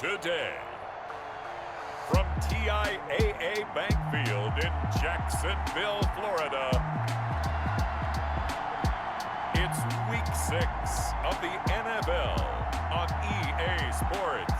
today. From TIAA Bank Field in Jacksonville, Florida, it's Week 6 of the NFL on EA Sports.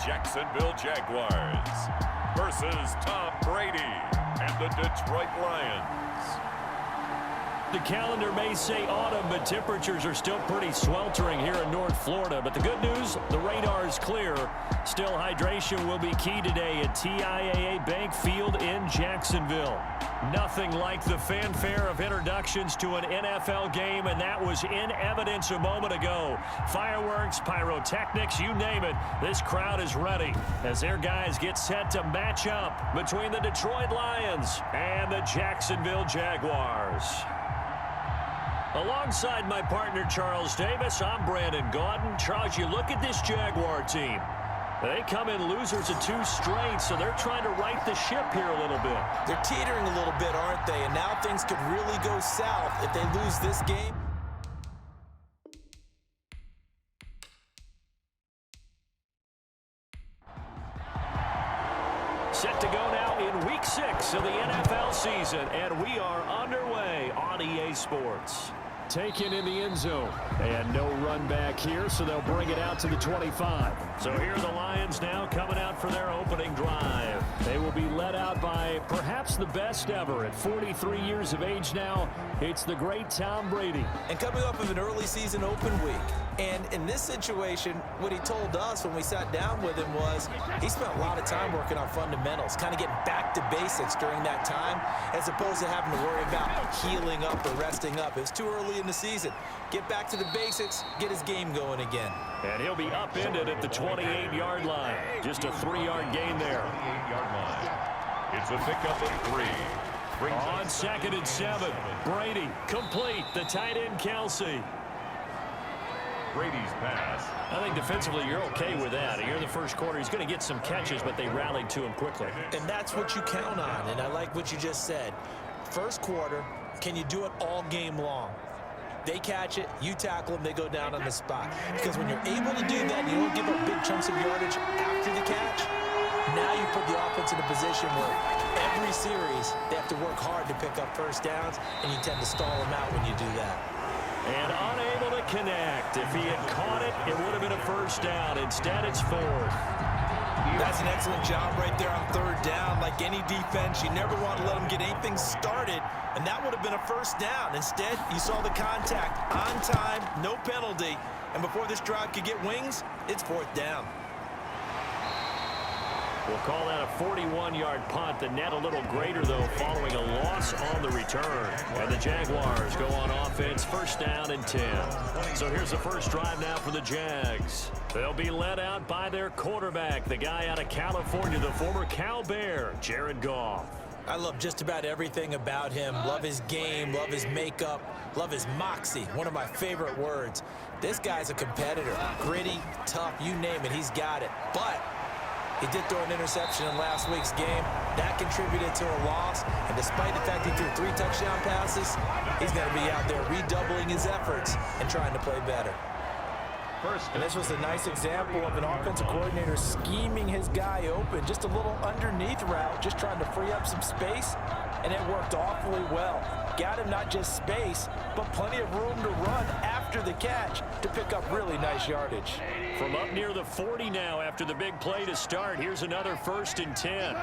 Jacksonville Jaguars versus Tom Brady and the Detroit Lions. The calendar may say autumn, but temperatures are still pretty sweltering here in North Florida. But the good news, the radar is clear. Still, hydration will be key today at TIAA Bank Field in Jacksonville. Nothing like the fanfare of introductions to an NFL game, and that was in evidence a moment ago. Fireworks, pyrotechnics, you name it, this crowd is ready as their guys get set to match up between the Detroit Lions and the Jacksonville Jaguars. Alongside my partner, Charles Davis, I'm Brandon Gaudin. Charles, you look at this Jaguar team. They come in losers of 2 straight, so they're trying to right the ship here a little bit. They're teetering a little bit, aren't they? And now things could really go south if they lose this game. Set to go now in Week 6 of the NFL season, and we are underway on EA Sports. Taken in the end zone, and no run back here, so they'll bring it out to the 25. So here are the Lions now coming out for their opening drive. They will be led out by perhaps the best ever at 43 years of age now. It's the great Tom Brady. And coming off of an early season open week. And in this situation, what he told us when we sat down with him was he spent a lot of time working on fundamentals, kind of getting back to basics during that time, as opposed to having to worry about healing up or resting up. It was too early in the season. Get back to the basics, get his game going again. And he'll be upended at the 28-yard line. Just a 3-yard gain there. 28-yard line. It's a pickup of 3. On 2nd and 7, Brady complete. The tight end, Kelsey. Brady's pass. I think defensively you're okay with that. Here in the first quarter, he's going to get some catches, but they rallied to him quickly. And that's what you count on, and I like what you just said. First quarter, can you do it all game long? They catch it, you tackle them, they go down on the spot. Because when you're able to do that, you don't give up big chunks of yardage after the catch. Now you put the offense in a position where every series they have to work hard to pick up first downs, and you tend to stall them out when you do that. And unable to connect. If he had caught it, it would have been a first down. Instead, it's 4th. That's an excellent job right there on 3rd down. Like any defense, you never want to let them get anything started, and that would have been a first down. Instead, you saw the contact on time, no penalty, and before this drive could get wings, it's 4th down. We'll call that a 41-yard punt. The net a little greater, though, following a loss on the return. And the Jaguars go on offense, first down and 10. So here's the first drive now for the Jags. They'll be led out by their quarterback, the guy out of California, the former Cal Bear, Jared Goff. I love just about everything about him. Love his game, love his makeup, love his moxie, one of my favorite words. This guy's a competitor. Gritty, tough, you name it, he's got it. But he did throw an interception in last week's game. That contributed to a loss. And despite the fact he threw 3 touchdown passes, he's going to be out there redoubling his efforts and trying to play better. And this was a nice example of an offensive coordinator scheming his guy open. Just a little underneath route, just trying to free up some space. And it worked awfully well. Got him not just space, but plenty of room to run after the catch to pick up really nice yardage. From up near the 40 now after the big play to start. Here's another 1st and 10.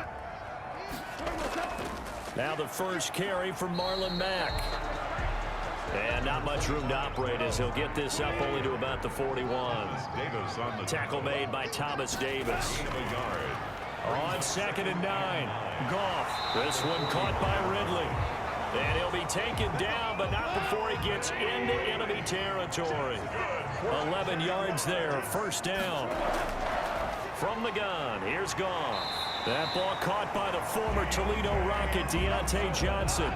Now the first carry from Marlon Mack. And not much room to operate as he'll get this up only to about the 41. Tackle made by Thomas Davis. On 2nd and 9, Goff. This one caught by Ridley. And he'll be taken down, but not before he gets into enemy territory. 11 yards there, first down. From the gun, here's Goff. That ball caught by the former Toledo Rocket, Deontay Johnson.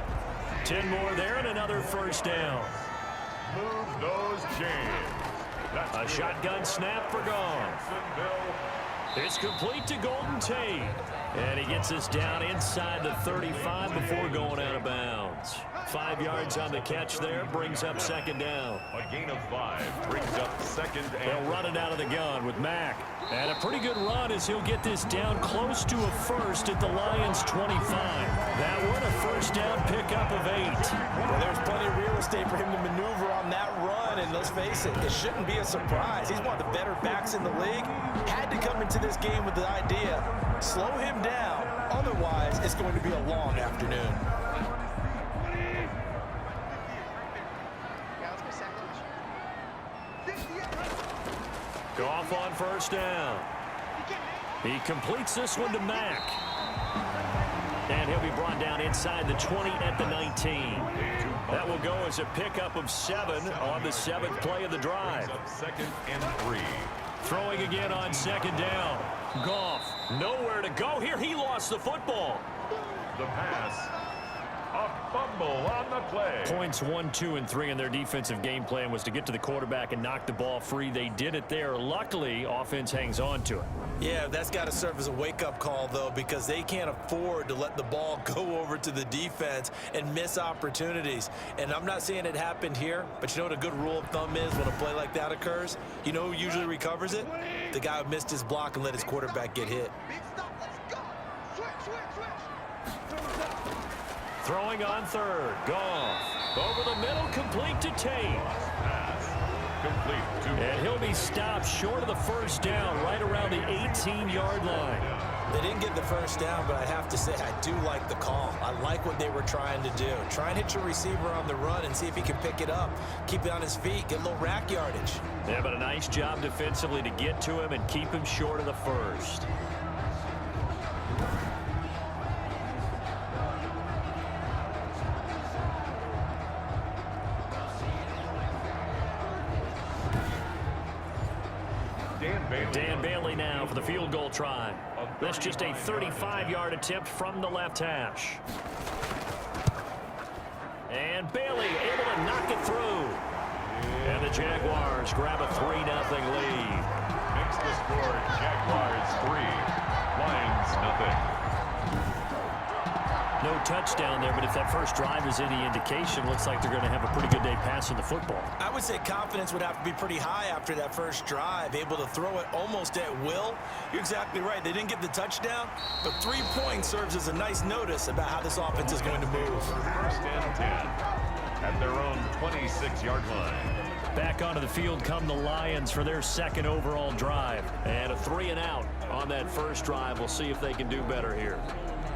10 more there and another first down. Move those chains. That's A shotgun snap for Goff. It's complete to Golden Tate. And he gets us down inside the 35 before going out of bounds. 5 yards on the catch there, brings up second down. A gain of 5 brings up second and... They'll run it out of the gun with Mack. And a pretty good run as he'll get this down close to a first at the Lions' 25. That one a first down pickup of 8. Well, there's plenty of real estate for him to maneuver on that run, and let's face it, it shouldn't be a surprise. He's one of the better backs in the league. Had to come into this game with the idea, slow him down, otherwise it's going to be a long afternoon. Goff on first down. He completes this one to Mack. And he'll be brought down inside the 20 at the 19. That will go as a pickup of 7 on the 7th play of the drive. Second and 3. Throwing again on second down. Goff, nowhere to go here. He lost the football. The pass. A fumble on the play. Points 1, 2, and 3 in their defensive game plan was to get to the quarterback and knock the ball free. They did it there. Luckily, offense hangs on to it. Yeah, that's got to serve as a wake-up call, though, because they can't afford to let the ball go over to the defense and miss opportunities. And I'm not saying it happened here, but you know what a good rule of thumb is when a play like that occurs? You know who usually recovers it? The guy who missed his block and let his quarterback get hit. Throwing on third. Goff. Over the middle, complete to Tate. Pass. Complete to... And he'll be stopped short of the first down, right around the 18-yard line. They didn't get the first down, but I have to say I do like the call. I like what they were trying to do. Try and hit your receiver on the run and see if he can pick it up. Keep it on his feet, get a little rack yardage. Yeah, but a nice job defensively to get to him and keep him short of the first. Dan Bailey now for the field goal try. That's just a 35-yard attempt from the left hash. And Bailey able to knock it through. And the Jaguars grab a 3-0 lead. Makes the score Jaguars 3, Lions 0. No touchdown there, but if that first drive is any indication, looks like they're going to have a pretty good day passing the football. I would say confidence would have to be pretty high after that first drive, able to throw it almost at will. You're exactly right. They didn't get the touchdown, but 3 points serves as a nice notice about how this offense is going to move. First and 10 at their own 26-yard line. Back onto the field come the Lions for their second overall drive. And a 3-and-out on that first drive. We'll see if they can do better here.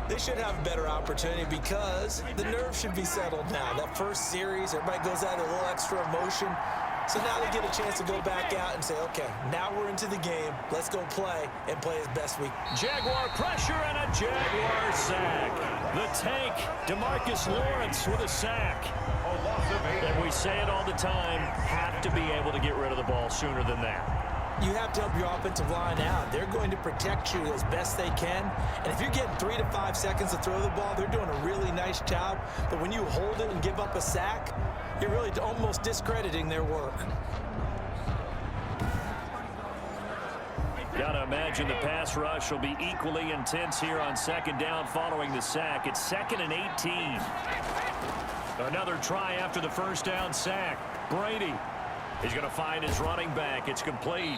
They should have a better opportunity because the nerves should be settled now. That first series, everybody goes out with a little extra emotion. So now they get a chance to go back out and say, okay, now we're into the game. Let's go play and play as best we can. Jaguar pressure and a Jaguar sack. The tank, DeMarcus Lawrence with a sack. And we say it all the time, have to be able to get rid of the ball sooner than that. You have to help your offensive line out. They're going to protect you as best they can. And if you're getting 3 to 5 seconds to throw the ball, they're doing a really nice job. But when you hold it and give up a sack, you're really almost discrediting their work. Got to imagine the pass rush will be equally intense here on second down following the sack. It's 2nd and 18. Another try after the first down sack. Brady. He's going to find his running back. It's complete.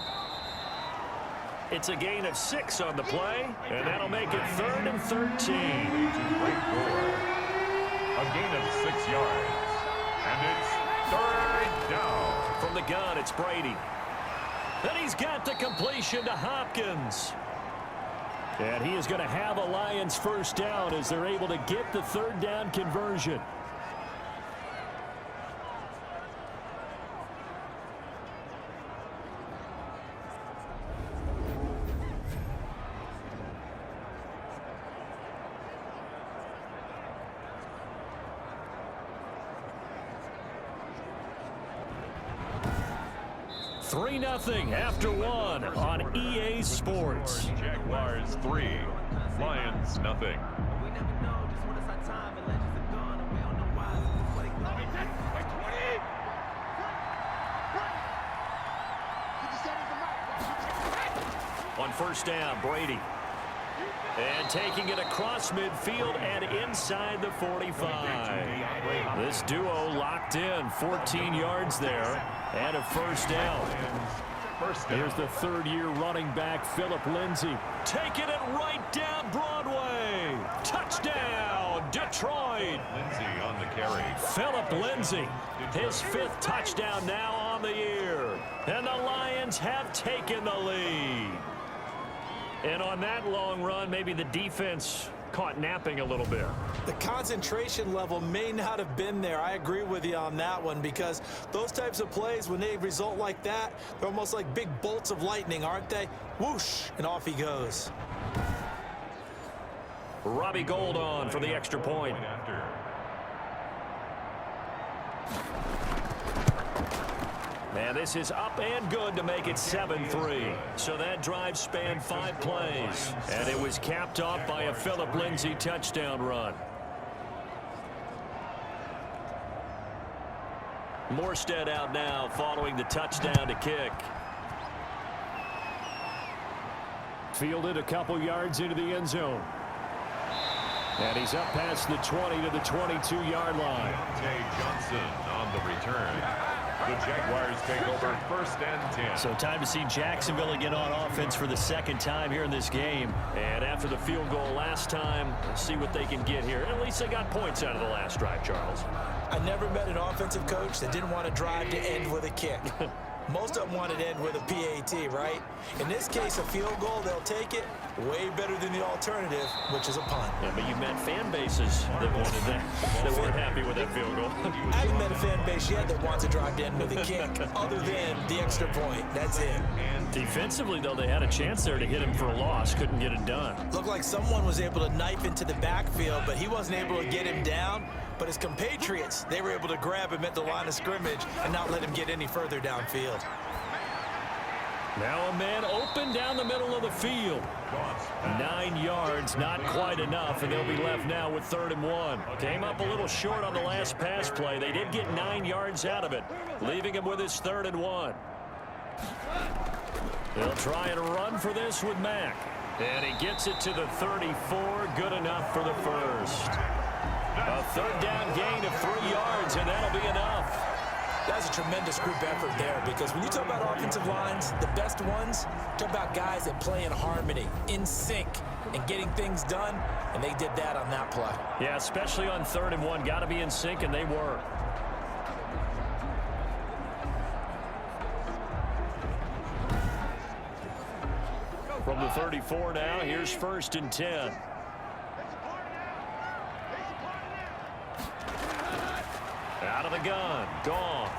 It's a gain of 6 on the play, and that'll make it 3rd and 13. A gain of 6 yards, and it's 3rd down. From the gun, it's Brady. Then he's got the completion to Hopkins. And he is going to have a Lions first down as they're able to get the 3rd down conversion. Three 3-0 after 1 on EA Sports. Jaguars 3, Lions 0. first down, Brady. And taking it across midfield and inside the 45. This duo locked in, 14 yards there, and a first down. Here's the third-year running back, Philip Lindsay. Taking it right down Broadway. Touchdown, Detroit. Lindsay on the carry. Philip Lindsay, his 5th touchdown now on the year. And the Lions have taken the lead. And on that long run, maybe the defense caught napping a little bit. The concentration level may not have been there. I agree with you on that one, because those types of plays, when they result like that, they're almost like big bolts of lightning, aren't they? Whoosh, and off he goes. Robbie Gould on for the extra point. And this is up and good to make it 7-3. So that drive spanned 5 plays. And it was capped off by a Philip Lindsay touchdown run. Morstead out now following the touchdown to kick. Fielded a couple yards into the end zone. And he's up past the 20 to the 22-yard line. Johnson on the return. The Jaguars take over 1st and 10. So time to see Jacksonville again on offense for the 2nd time here in this game. And after the field goal last time, let's see what they can get here. At least they got points out of the last drive, Charles. I never met an offensive coach that didn't want to drive to end with a kick. Most of them wanted to end with a PAT, right? In this case, a field goal, they'll take it. Way better than the alternative, which is a punt. Yeah, but you met fan bases that wanted that, that weren't happy with that field goal. I haven't met a fan base yet that wants to drive to end with a kick, other than the extra point. That's it. Defensively, though, they had a chance there to hit him for a loss. Couldn't get it done. Looked like someone was able to knife into the backfield, but he wasn't able to get him down. But his compatriots, they were able to grab him at the line of scrimmage and not let him get any further downfield. Now a man open down the middle of the field. 9 yards, not quite enough, and they'll be left now with 3rd and 1. Came up a little short on the last pass play. They did get 9 yards out of it, leaving him with his 3rd and 1. They'll try and run for this with Mack. And he gets it to the 34, good enough for the first. A 3rd down gain of 3 yards, and that'll be enough. That's a tremendous group effort there, because when you talk about offensive lines, the best ones, talk about guys that play in harmony, in sync, and getting things done, and they did that on that play. Yeah, especially on 3rd and 1. Got to be in sync, and they were. From the 34 now, here's 1st and 10. Out of the gun, Goff.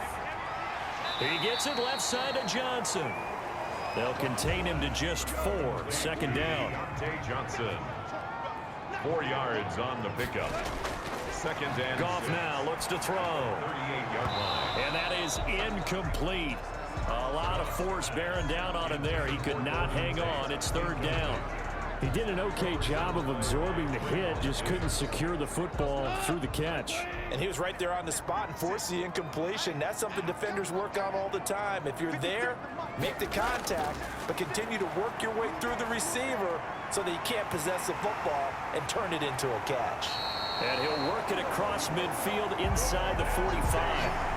He gets it left side to Johnson. They'll contain him to just 4. 2nd down. Johnson. 4 yards on the pickup. 2nd and Goff now looks to throw. 38-yard line. And that is incomplete. A lot of force bearing down on him there. He could not hang on. It's 3rd down. He did an okay job of absorbing the hit, just couldn't secure the football through the catch. And he was right there on the spot and forced the incompletion. That's something defenders work on all the time. If you're there, make the contact, but continue to work your way through the receiver so that you can't possess the football and turn it into a catch. And he'll work it across midfield inside the 45.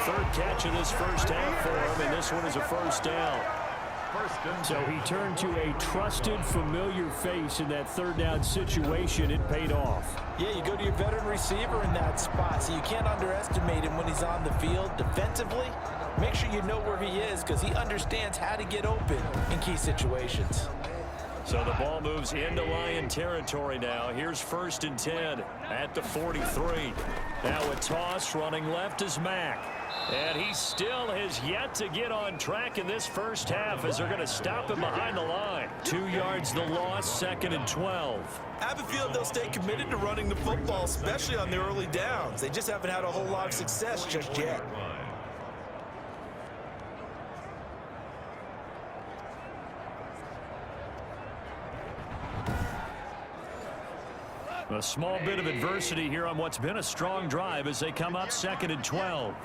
3rd catch of this first half for him, and this one is a 1st down. So he turned to a trusted, familiar face in that 3rd down situation. It paid off. Yeah, you go to your veteran receiver in that spot, so you can't underestimate him when he's on the field. Defensively, make sure you know where he is, because he understands how to get open in key situations. So the ball moves into Lion territory now. Here's 1st and 10 at the 43. Now a toss running left is Mack. And he still has yet to get on track in this first half, as they're going to stop him behind the line. 2 yards the loss, 2nd and 12. I have a feeling they'll stay committed to running the football, especially on the early downs. They just haven't had a whole lot of success just yet. A small bit of adversity here on what's been a strong drive as they come up 2nd and 12.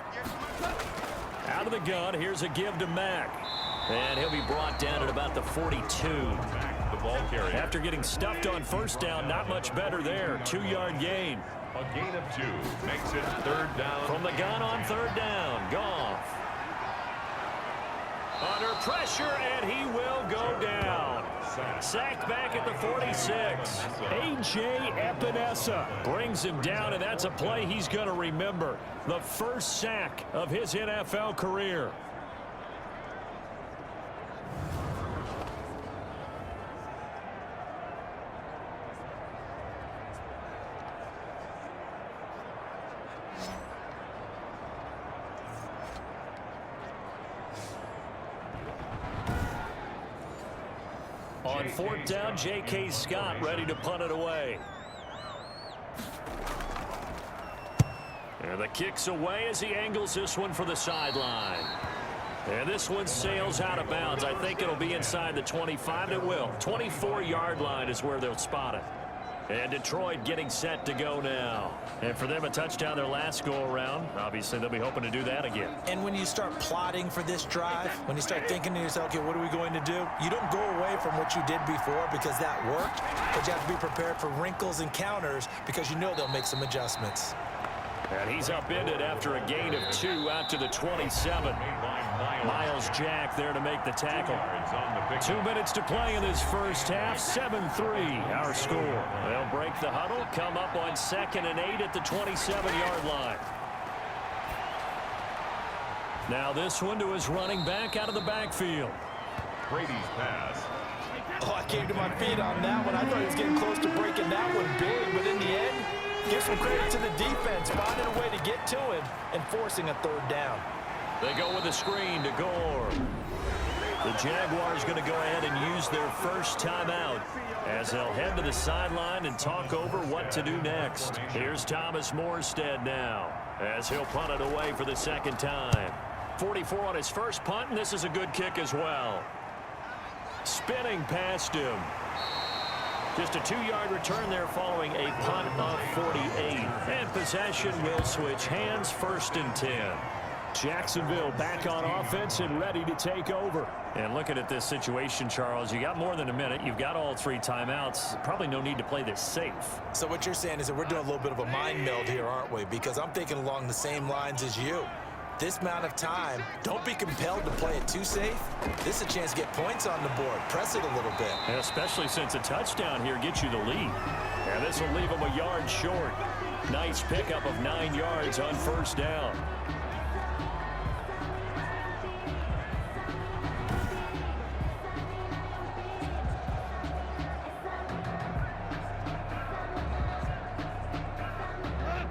Out of the gun, here's a give to Mack. And he'll be brought down at about the 42. The ball carrier. After getting stuffed on first down, not much better there. 2-yard gain. A gain of 2 makes it 3rd down. From the gun on 3rd down, Goff. Under pressure, and he will go down. Sacked back at the 46. A.J. Epinesa brings him down, and that's a play he's going to remember. The first sack of his NFL career. On 4th down, J.K. Scott ready to punt it away. And the kick's away as he angles this one for the sideline. And this one sails out of bounds. I think it'll be inside the 25. It will. 24-yard line is where they'll spot it. And Detroit getting set to go now. And for them, a touchdown their last go-around. Obviously, they'll be hoping to do that again. And when you start plotting for this drive, when you start thinking to yourself, okay, what are we going to do? You don't go away from what you did before because that worked, but you have to be prepared for wrinkles and counters because you know they'll make some adjustments. And he's upended after a gain of 2 out to the 27. Miles Jack there to make the tackle. 2 minutes to play in this first half. 7-3 our score. They'll break the huddle, come up on 2nd and 8 at the 27-yard line. Now this one to his running back out of the backfield. Brady's pass. Oh, I came to my feet on that one. I thought he was getting close to breaking that one big, but in the end, give some credit to the defense, finding a way to get to him and forcing a 3rd down. They go with a screen to Gore. The Jaguars going to go ahead and use their first timeout as they'll head to the sideline and talk over what to do next. Here's Thomas Morstead now as he'll punt it away for the 2nd time. 44 on his first punt, and this is a good kick as well. Spinning past him. Just a 2-yard return there following a punt of 48. And possession will switch hands, 1st and 10. Jacksonville back on offense and ready to take over. And looking at this situation, Charles, you got more than a minute. You've got all 3 timeouts. Probably no need to play this safe. So what you're saying is that we're doing a little bit of a mind meld here, aren't we? Because I'm thinking along the same lines as you. This amount of time, don't be compelled to play it too safe. This is a chance to get points on the board. Press it a little bit. And especially since a touchdown here gets you the lead. And this will leave them a yard short. Nice pickup of 9 yards on 1st down.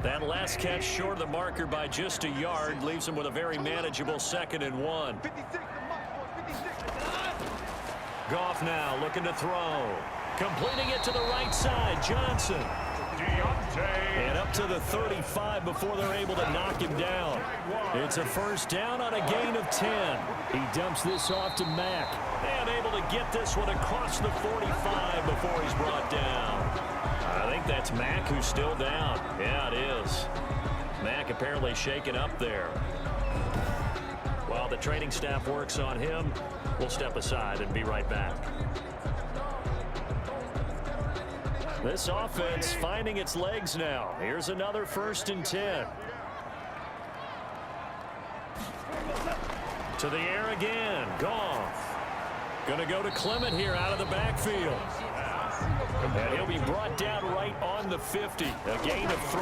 That last catch short of the marker by just a yard leaves him with a very manageable 2nd and 1. Goff now looking to throw. Completing it to the right side, Johnson. And up to the 35 before they're able to knock him down. It's a 1st down on a gain of 10. He dumps this off to Mack. And able to get this one across the 45 before he's brought down. I think that's Mack who's still down. Yeah, it is. Mack apparently shaken up there. While the training staff works on him, we'll step aside and be right back. This offense finding its legs now. Here's another 1st and 10. To the air again. Goff. Going to go to Clement here out of the backfield. And he'll be brought down right on the 50. A gain of 3.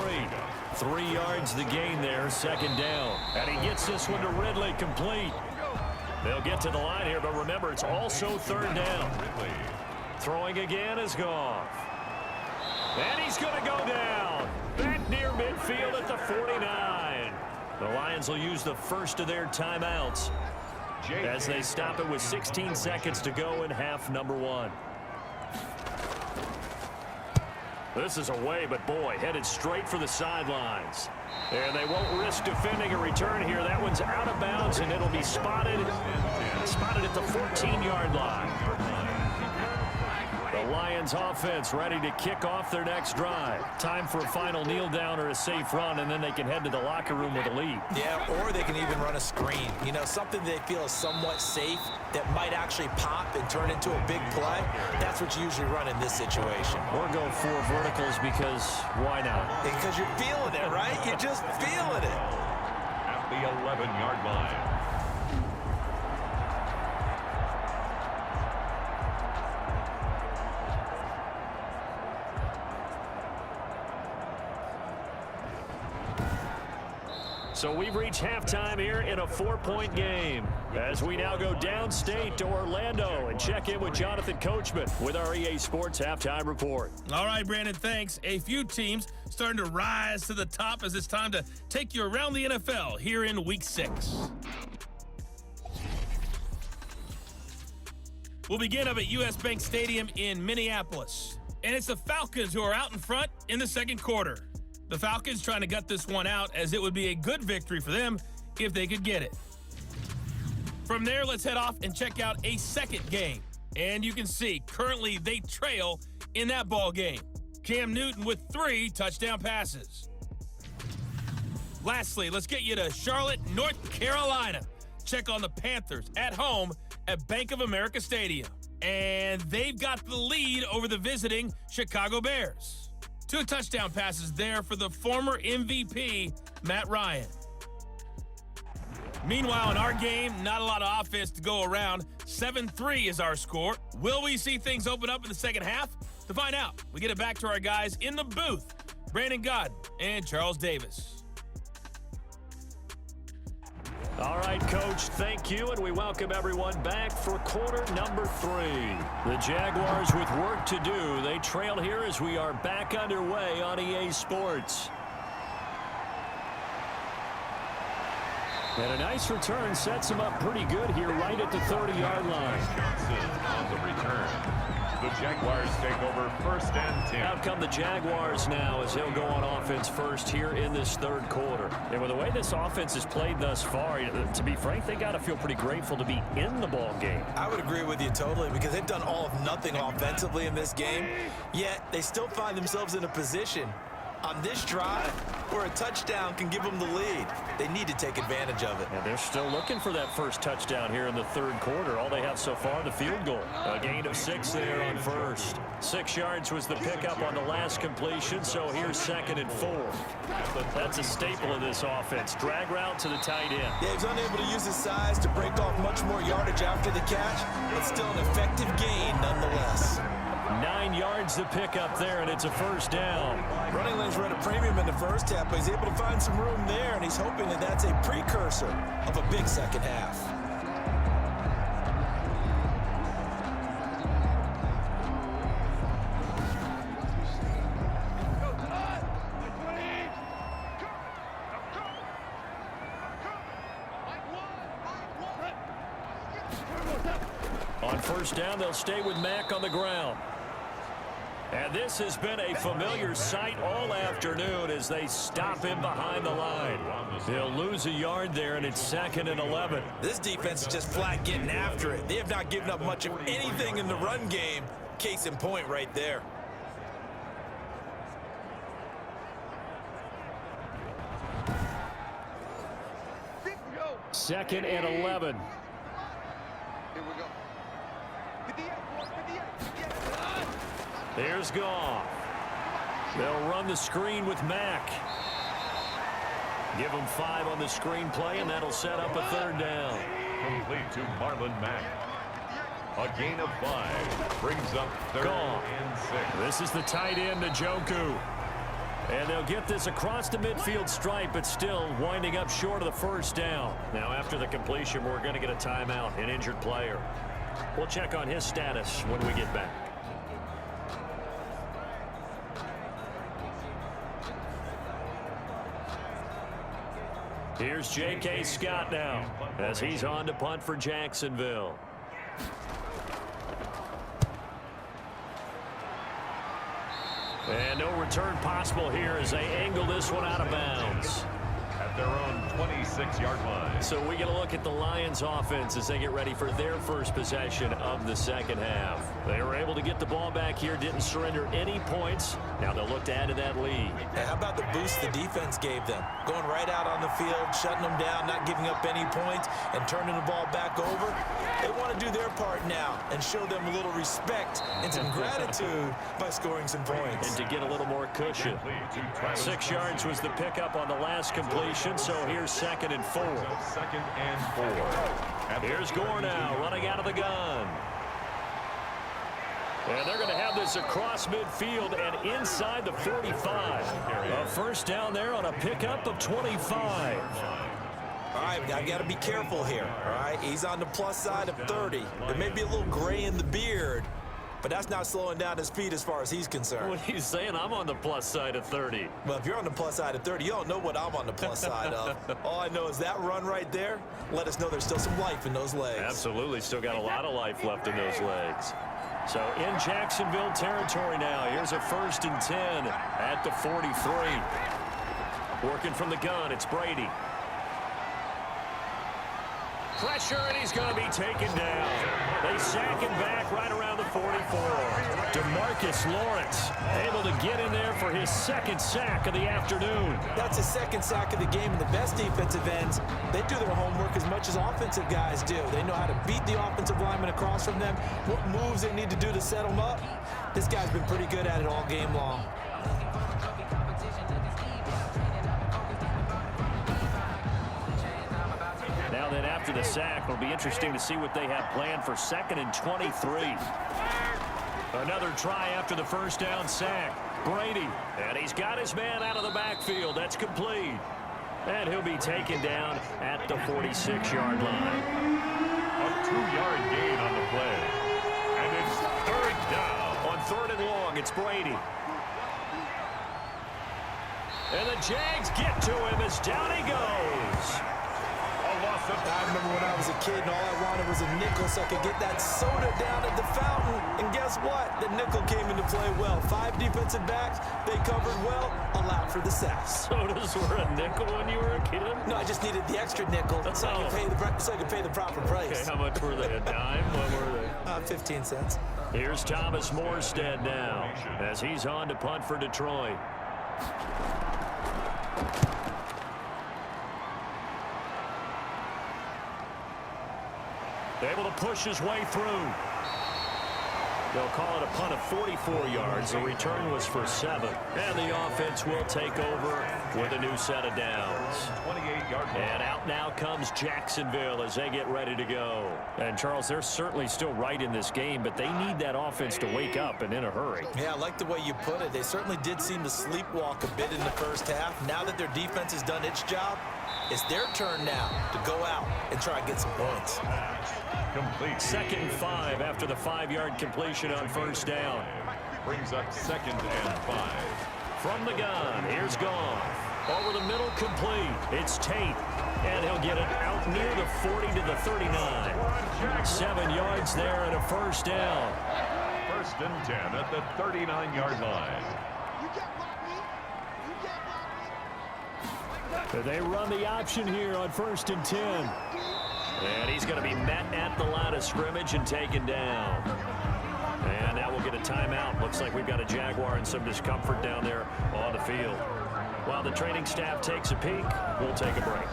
3 yards the gain there, 2nd down. And he gets this one to Ridley complete. They'll get to the line here, but remember, it's also 3rd down. Throwing again is Goff. And he's going to go down. Back near midfield at the 49. The Lions will use the first of their timeouts as they stop it with 16 seconds to go in half number 1. This is away, but boy, headed straight for the sidelines. And they won't risk defending a return here. That one's out of bounds, and it'll be spotted at the 14-yard line. The Lions offense ready to kick off their next drive. Time for a final kneel down or a safe run, and then they can head to the locker room with a lead. Yeah, or they can even run a screen. You know, something they feel is somewhat safe that might actually pop and turn into a big play. That's what you usually run in this situation. Or go 4 verticals because why not? Because you're feeling it, right? You're just feeling it. At the 11-yard line. So we've reached halftime here in a 4-point game as we now go downstate to Orlando and check in with Jonathan Coachman with our EA Sports Halftime Report. All right, Brandon, thanks. A few teams starting to rise to the top as it's time to take you around the NFL here in Week 6. We'll begin up at US Bank Stadium in Minneapolis. And it's the Falcons who are out in front in the second quarter. The Falcons trying to gut this one out as it would be a good victory for them if they could get it. From there, let's head off and check out a second game. And you can see currently they trail in that ball game. Cam Newton with 3 touchdown passes. Lastly, let's get you to Charlotte, North Carolina. Check on the Panthers at home at Bank of America Stadium. And they've got the lead over the visiting Chicago Bears. 2 touchdown passes there for the former MVP, Matt Ryan. Meanwhile, in our game, not a lot of offense to go around. 7-3 is our score. Will we see things open up in the second half? To find out, we get it back to our guys in the booth, Brandon Godden and Charles Davis. All right, Coach, thank you, and we welcome everyone back for quarter number 3. The Jaguars with work to do. They trail here as we are back underway on EA Sports. And a nice return sets them up pretty good here right at the 30-yard line. Johnson on the return. The Jaguars take over 1st and 10. Out come the Jaguars now as he'll go on offense first here in this third quarter. And with the way this offense has played thus far, to be frank, they got to feel pretty grateful to be in the ball game. I would agree with you totally because they've done all of nothing offensively in this game, yet they still find themselves in a position on this drive where a touchdown can give them the lead. They need to take advantage of it. And they're still looking for that first touchdown here in the third quarter. All they have so far, the field goal. A gain of 6 there on first. 6 yards was the pickup on the last completion, so here's 2nd and 4. That's a staple of this offense. Drag route to the tight end. Yeah, he's unable to use his size to break off much more yardage after the catch, but still an effective gain nonetheless. 9 yards to pick up there, and it's a first down. Running lanes were at a premium in the first half, but he's able to find some room there, and he's hoping that that's a precursor of a big second half. On first down, they'll stay with Mack on the ground. And this has been a familiar sight all afternoon as they stop him behind the line. They'll lose a yard there, and it's 2nd and 11. This defense is just flat getting after it. They have not given up much of anything in the run game. Case in point right there. Second and 11. Here we go. There's Goff. They'll run the screen with Mack. Give them 5 on the screen play, and that'll set up a 3rd down. Complete to Marlon Mack. A gain of 5 brings up 3rd and 6. This is the tight end, Njoku. And they'll get this across the midfield stripe, but still winding up short of the first down. Now, after the completion, we're going to get a timeout, an injured player. We'll check on his status when we get back. Here's J.K. Scott now as he's on to punt for Jacksonville. And no return possible here as they angle this one out of bounds. At at their own 26-yard line. So we get a look at the Lions offense as they get ready for their first possession of the second half. They were able to get the ball back here, didn't surrender any points. Now they'll look to add to that lead. Hey, how about the boost the defense gave them? Going right out on the field, shutting them down, not giving up any points, and turning the ball back over. They want to do their part now and show them a little respect and some gratitude by scoring some points. And to get a little more cushion. 6 yards was the pickup on the last completion, so here's 2nd and 4. 2nd and 4. Here's Gore now, running out of the gun. And they're going to have this across midfield and inside the 45. A first down there on a pickup of 25. All right, I've got to be careful here, all right? He's on the plus side of 30. There may be a little gray in the beard, but that's not slowing down his speed as far as he's concerned. What he's saying, I'm on the plus side of 30. Well, if you're on the plus side of 30, you don't know what I'm on the plus side of. All I know is that run right there let us know there's still some life in those legs. Absolutely, still got a lot of life left in those legs. So in Jacksonville territory now, here's a 1st and 10 at the 43. Working from the gun, it's Brady. Pressure, and he's going to be taken down. They sack him back right around the 44. DeMarcus Lawrence able to get in there for his 2nd sack of the afternoon. That's his 2nd sack of the game, and the best defensive ends, they do their homework as much as offensive guys do. They know how to beat the offensive lineman across from them, what moves they need to do to set them up. This guy's been pretty good at it all game long. Now then, after the sack, it'll be interesting to see what they have planned for 2nd and 23. Another try after the first down sack. Brady, and he's got his man out of the backfield. That's complete. And he'll be taken down at the 46-yard line. A 2-yard gain on the play. And it's 3rd down. On 3rd and long, it's Brady. And the Jags get to him as down he goes. I remember when I was a kid and all I wanted was a nickel so I could get that soda down at the fountain. And guess what? The nickel came into play well. 5 defensive backs, they covered well, allowed for the sacks. Sodas were a nickel when you were a kid? No, I just needed the extra nickel so I could pay the proper price. Okay, how much were they? A dime? What were they? 15 cents. Here's Thomas Morstead now as he's on to punt for Detroit. Able to push his way through. They'll call it a punt of 44 yards. The return was for 7. And the offense will take over with a new set of downs. 28-yard line. And out now comes Jacksonville as they get ready to go. And, Charles, they're certainly still right in this game, but they need that offense to wake up and in a hurry. Yeah, I like the way you put it. They certainly did seem to sleepwalk a bit in the first half. Now that their defense has done its job, it's their turn now to go out and try and get some points. Complete. 2nd and 5 after the 5-yard completion on first down. Brings up 2nd and 5. From the gun, here's Goff. Over the middle, complete. It's Tate. And he'll get it out near the 40 to the 39. 7 yards there and a first down. 1st and 10 at the 39-yard line. They run the option here on 1st and 10. And he's going to be met at the line of scrimmage and taken down. And now we'll get a timeout. Looks like we've got a Jaguar in some discomfort down there on the field. While the training staff takes a peek, we'll take a break.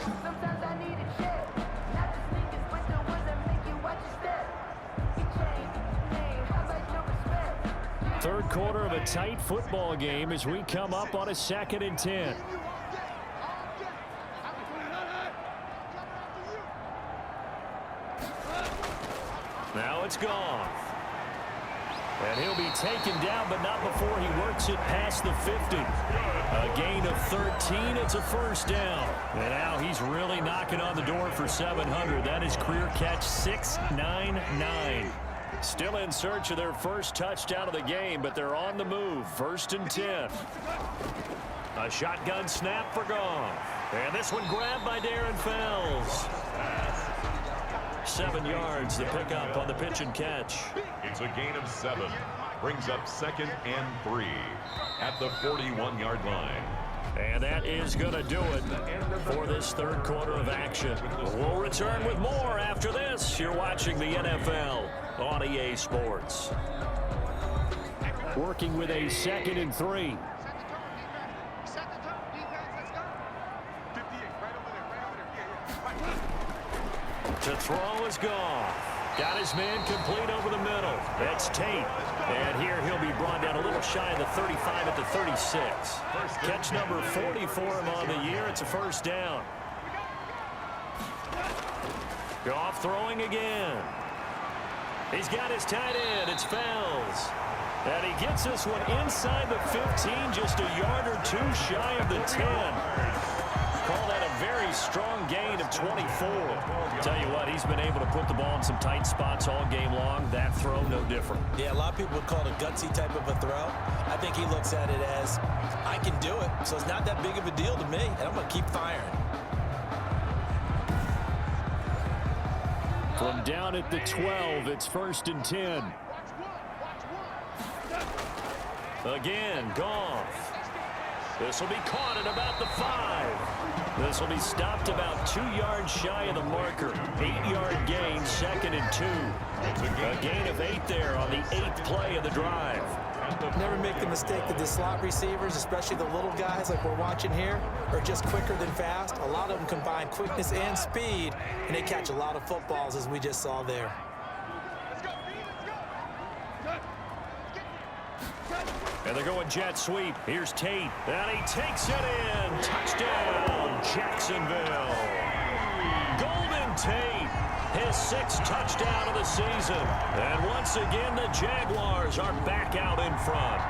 Third quarter of a tight football game as we come up on a 2nd and 10. Now it's Goff. And he'll be taken down, but not before he works it past the 50. A gain of 13. It's a first down. And now he's really knocking on the door for 700. That is career catch 699. Still in search of their first touchdown of the game, but they're on the move. 1st and 10. A shotgun snap for Goff. And this one grabbed by Darren Fells. 7 yards, the pickup on the pitch and catch. It's a gain of 7. Brings up 2nd and 3 at the 41-yard line. And that is going to do it for this third quarter of action. We'll return with more after this. You're watching the NFL on EA Sports. Working with a 2nd and 3. To throw is gone. Got his man complete over the middle. That's Tate. And here he'll be brought down a little shy of the 35 at the 36. Catch number 40 for him on the year. It's a first down. Goff throwing again. He's got his tight end. It's Fells. And he gets this one inside the 15, just a yard or two shy of the 10. Call that a very strong gain of 24. Tell you what, he's been able to put the ball in some tight spots all game long. That throw, no different. Yeah, a lot of people would call it a gutsy type of a throw. I think he looks at it as, I can do it, so it's not that big of a deal to me, and I'm going to keep firing. From down at the 12, it's 1st and 10. Again, Goff. This will be caught at about the 5. This will be stopped about 2 yards shy of the marker. 8-yard gain, 2nd and 2. A gain of 8 there on the 8th play of the drive. Never make the mistake that the slot receivers, especially the little guys like we're watching here, are just quicker than fast. A lot of them combine quickness and speed, and they catch a lot of footballs, as we just saw there. And they're going jet sweep. Here's Tate. And he takes it in. Touchdown, Jacksonville. Golden Tate, his 6th touchdown of the season. And once again, the Jaguars are back out in front.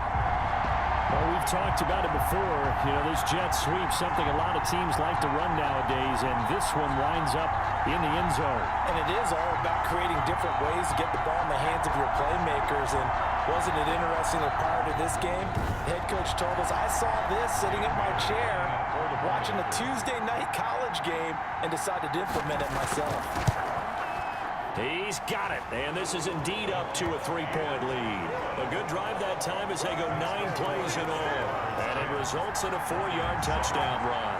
Well, we've talked about it before. You know, this jet sweep, something a lot of teams like to run nowadays, and this one winds up in the end zone. And it is all about creating different ways to get the ball in the hands of your playmakers. And wasn't it interesting that prior to this game, the head coach told us, I saw this sitting in my chair watching a Tuesday night college game and decided to implement it myself. He's got it, and this is indeed up to a 3-point lead. A good drive that time as they go 9 plays in all, and it results in a 4-yard touchdown run.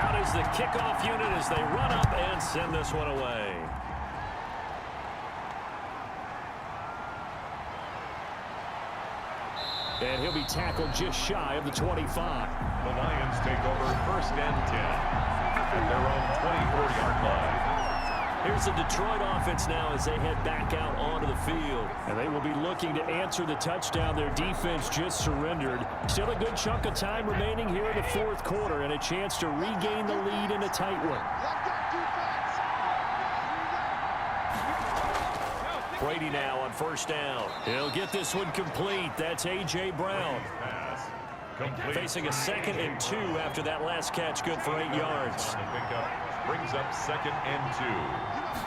Out is the kickoff unit as they run up and send this one away. And he'll be tackled just shy of the 25. The Lions take over 1st and 10 at their own 24-yard line. Here's the Detroit offense now as they head back out onto the field. And they will be looking to answer the touchdown their defense just surrendered. Still a good chunk of time remaining here in the 4th quarter and a chance to regain the lead in a tight one. Brady now on 1st down. He'll get this one complete. That's A.J. Brown. Facing a 2nd and 2 after that last catch, good for 8 yards. Brings up 2nd and 2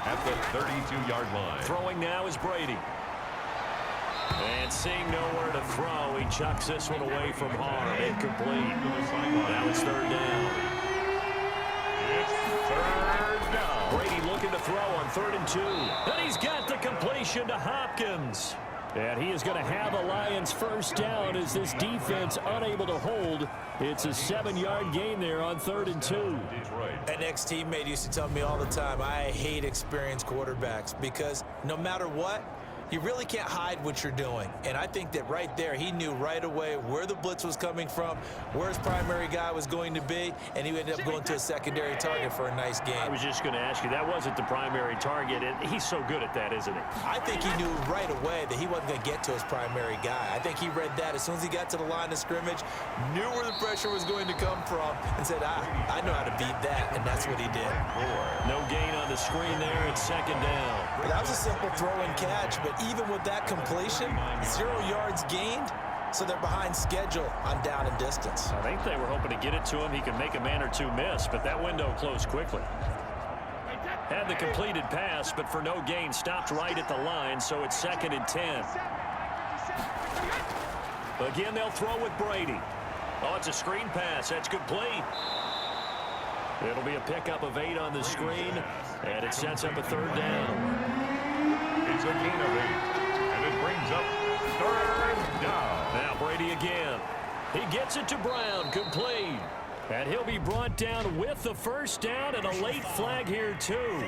at the 32-yard line. Throwing now is Brady. And seeing nowhere to throw, he chucks this one away from harm. Incomplete. Now it's 3rd down. It's 3rd down. Brady looking to throw on 3rd and 2. And he's got the completion to Hopkins. And he is going to have a Lions first down as this defense unable to hold. It's a 7-yard gain there on 3rd and 2. An ex-teammate used to tell me all the time, I hate experienced quarterbacks because no matter what, you really can't hide what you're doing. And I think that right there, he knew right away where the blitz was coming from, where his primary guy was going to be, and he ended up going to a secondary target for a nice game. I was just going to ask you, that wasn't the primary target, and he's so good at that, isn't he? I think he knew right away that he wasn't going to get to his primary guy. I think he read that as soon as he got to the line of scrimmage, knew where the pressure was going to come from, and said, I know how to beat that, and that's what he did. No gain on the screen there. It's 2nd down. But that was a simple throw and catch, but even with that completion, 0 yards gained, so they're behind schedule on down and distance. I think they were hoping to get it to him. He could make a man or two miss, but that window closed quickly. Had the completed pass, but for no gain, stopped right at the line, so it's 2nd and 10. Again, they'll throw with Brady. Oh, it's a screen pass. That's complete. It'll be a pickup of 8 on the screen. And it sets up a third down. It's a gain of 8, and it brings up third down. Now Brady again. He gets it to Brown, complete. And he'll be brought down with the first down and a late flag here too.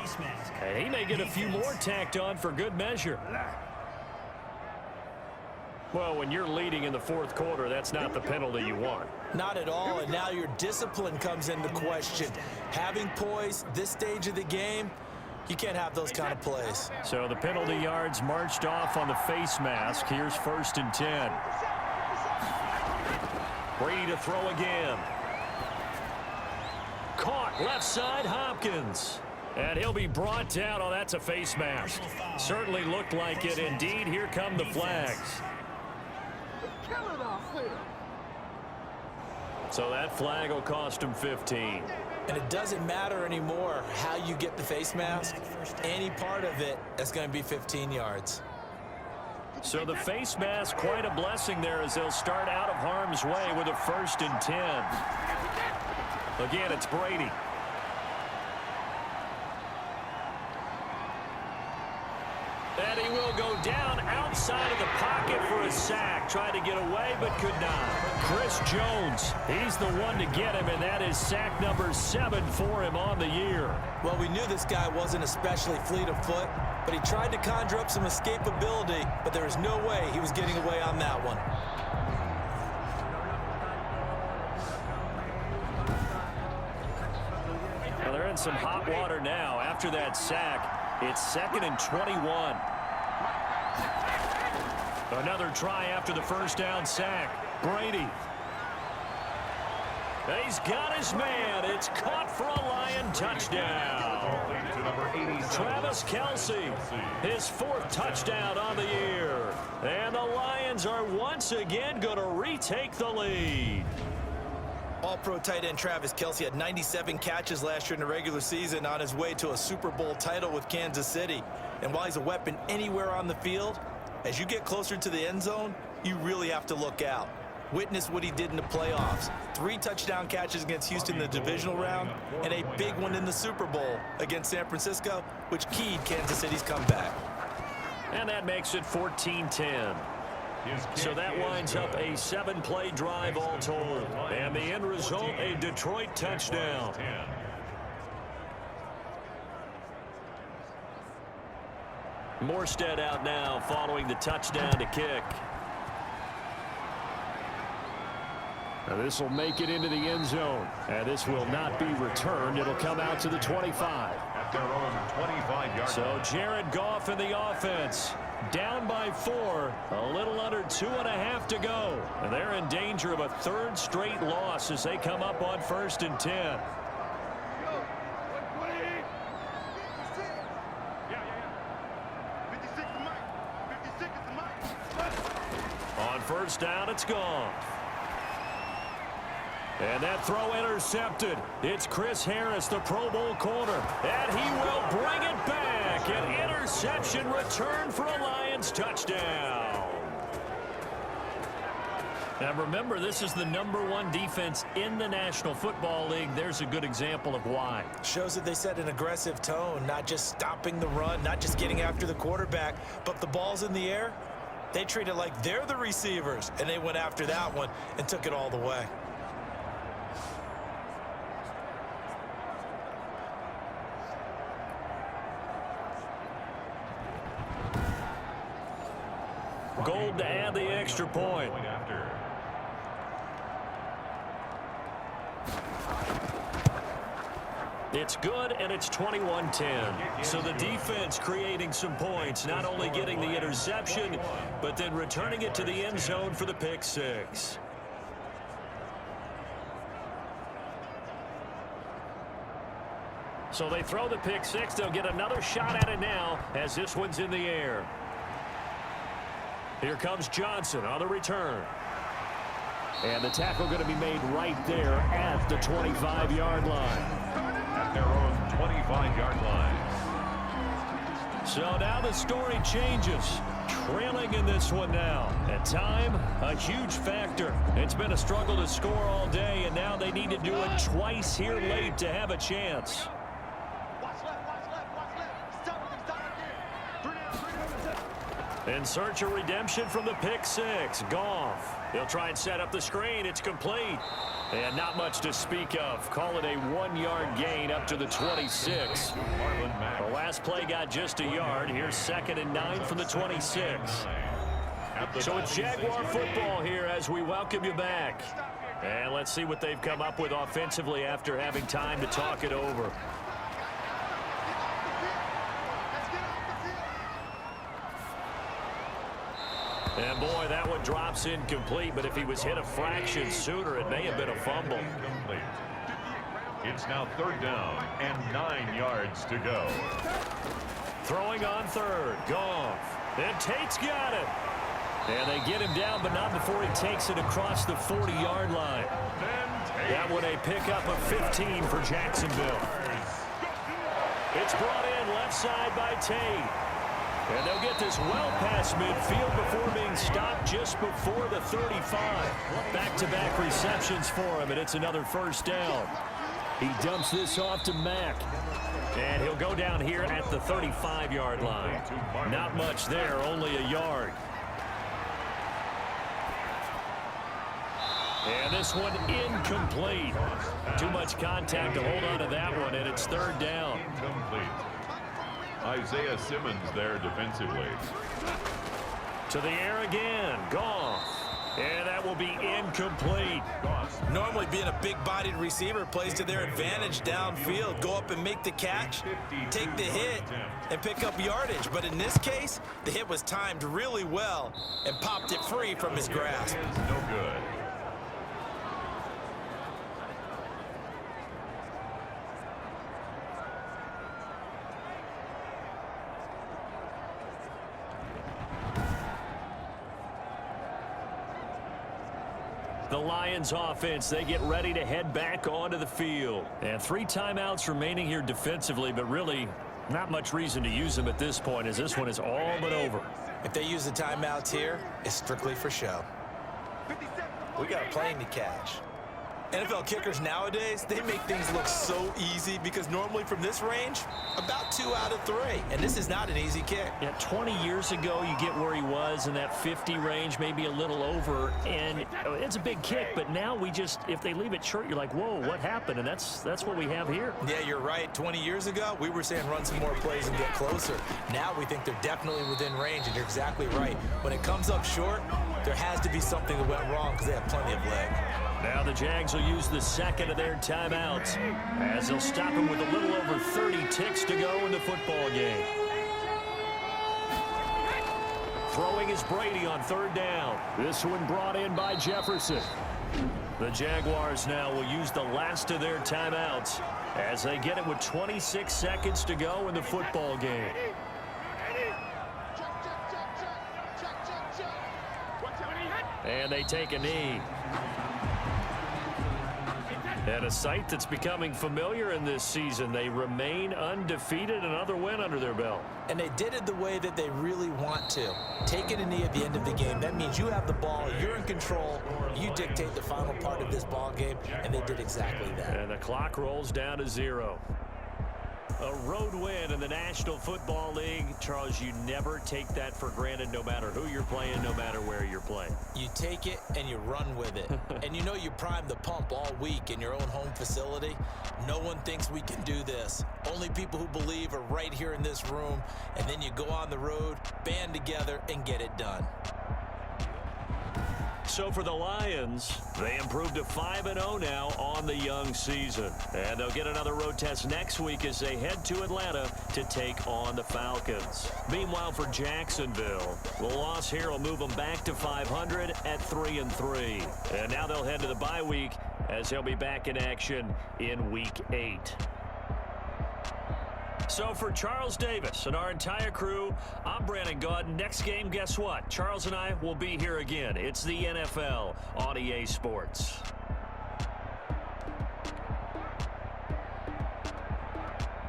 And he may get a few more tacked on for good measure. Well, when you're leading in the fourth quarter, that's not the penalty you want. Not at all, and now your discipline comes into question. Having poise this stage of the game, you can't have those kind of plays. So the penalty yards marched off on the face mask. Here's 1st and 10. Brady to throw again. Caught left side, Hopkins. And he'll be brought down. Oh, that's a face mask. Certainly looked like it. Indeed, here come the flags. So that flag will cost him 15. And it doesn't matter anymore how you get the face mask. Any part of it is going to be 15 yards. So the face mask, quite a blessing there as they'll start out of harm's way with a 1st and 10. Again, it's Brady. And he will go down outside of the pocket for a sack. Tried to get away, but could not. Chris Jones, he's the one to get him, and that is sack number 7 for him on the year. Well, we knew this guy wasn't especially fleet of foot, but he tried to conjure up some escapability, but there was no way he was getting away on that one. Well, they're in some hot water now. After that sack, it's 2nd and 21. Another try after the first down sack. Brady. He's got his man. It's caught for a Lion touchdown. Travis Kelce, his 4th touchdown on the year. And the Lions are once again going to retake the lead. All-pro tight end Travis Kelce had 97 catches last year in the regular season on his way to a Super Bowl title with Kansas City. And while he's a weapon anywhere on the field, as you get closer to the end zone, you really have to look out. Witness what he did in the playoffs. 3 touchdown catches against Houston in the divisional round, and a big one in the Super Bowl against San Francisco, which keyed Kansas City's comeback. And that makes it 14-10. So that winds up a 7-play drive all told. And the end result, a Detroit touchdown. Morstead out now following the touchdown to kick. Now this will make it into the end zone. And this will not be returned. It'll come out to the 25. At their own 25-yard So Jared Goff in the offense. Down by 4. A little under 2.5 to go. And they're in danger of a 3rd straight loss as they come up on 1st and 10. On 1st down, it's gone. And that throw intercepted. It's Chris Harris, the Pro Bowl corner. And he will bring it back. An interception return for a Lions touchdown. Now remember, this is the #1 defense in the National Football League. There's a good example of why. Shows that they set an aggressive tone, not just stopping the run, not just getting after the quarterback, but the ball's in the air. They treat it like they're the receivers, and they went after that one and took it all the way. Gold to add the extra point. It's good, and it's 21-10. So the defense creating some points, not only getting the interception, but then returning it to the end zone for the pick 6. So they throw the pick 6. They'll get another shot at it now as this one's in the air. Here comes Johnson on the return. And the tackle going to be made right there at the 25-yard line. At their own 25-yard line. So now the story changes. Trailing in this one now. At time, a huge factor. It's been a struggle to score all day, and now they need to do it twice here late to have a chance. Watch left, watch left. In search of redemption from the pick six. Goff. He'll try and set up the screen. It's complete. And not much to speak of. Call it a 1-yard gain up to the 26. The last play got just a yard. Here's 2nd and 9 from the 26. So it's Jaguar football here as we welcome you back. And let's see what they've come up with offensively after having time to talk it over. And boy, that one drops incomplete, but if he was hit a fraction sooner, it may have been a fumble. It's now 3rd down and 9 yards to go. Throwing on 3rd. Goff. And Tate's got it. And they get him down, but not before he takes it across the 40-yard line. That one a pickup of 15 for Jacksonville. It's brought in left side by Tate. And they'll get this well past midfield before being stopped just before the 35. Back-to-back receptions for him, and it's another 1st down. He dumps this off to Mack. And he'll go down here at the 35-yard line. Not much there, only a yard. And this one incomplete. Too much contact to hold on to that one, and it's 3rd down. Isaiah Simmons there defensively. To the air again. Goff. And that will be incomplete. Normally being a big-bodied receiver plays to their advantage downfield. Go up and make the catch, take the hit, and pick up yardage. But in this case, the hit was timed really well and popped it free from his grasp. No good. The Lions offense, they get ready to head back onto the field. And 3 timeouts remaining here defensively, but really not much reason to use them at this point as this one is all but over. If they use the timeouts here, it's strictly for show. We got a plane to catch. NFL kickers nowadays, they make things look so easy because normally from this range, about 2 out of 3. And this is not an easy kick. Yeah, 20 years ago, you get where he was in that 50 range, maybe a little over, and it's a big kick. But now we just, if they leave it short, you're like, whoa, what happened? And that's what we have here. Yeah, you're right. 20 years ago, we were saying run some more plays and get closer. Now we think they're definitely within range, and you're exactly right. When it comes up short, there has to be something that went wrong because they have plenty of leg. Now the Jags will use the 2nd of their timeouts as they'll stop him with a little over 30 ticks to go in the football game. Throwing is Brady on 3rd down. This one brought in by Jefferson. The Jaguars now will use the last of their timeouts as they get it with 26 seconds to go in the football game. And they take a knee. And a sight that's becoming familiar in this season. They remain undefeated, another win under their belt. And they did it the way that they really want to. Taking a knee at the end of the game, that means you have the ball, you're in control, you dictate the final part of this ball game, and they did exactly that. And the clock rolls down to 0. A road win in the National Football League. Charles, you never take that for granted no matter who you're playing, no matter where you're playing. You take it and you run with it. And you know you prime the pump all week in your own home facility. No one thinks we can do this. Only people who believe are right here in this room. And then you go on the road, band together, and get it done. So for the Lions, they improved to 5-0 now on the young season. And they'll get another road test next week as they head to Atlanta to take on the Falcons. Meanwhile, for Jacksonville, the loss here will move them back to 500 at 3-3. And now they'll head to the bye week as they'll be back in action in Week 8. So for Charles Davis and our entire crew, I'm Brandon Gaudin. Next game, guess what? Charles and I will be here again. It's the NFL on EA Sports.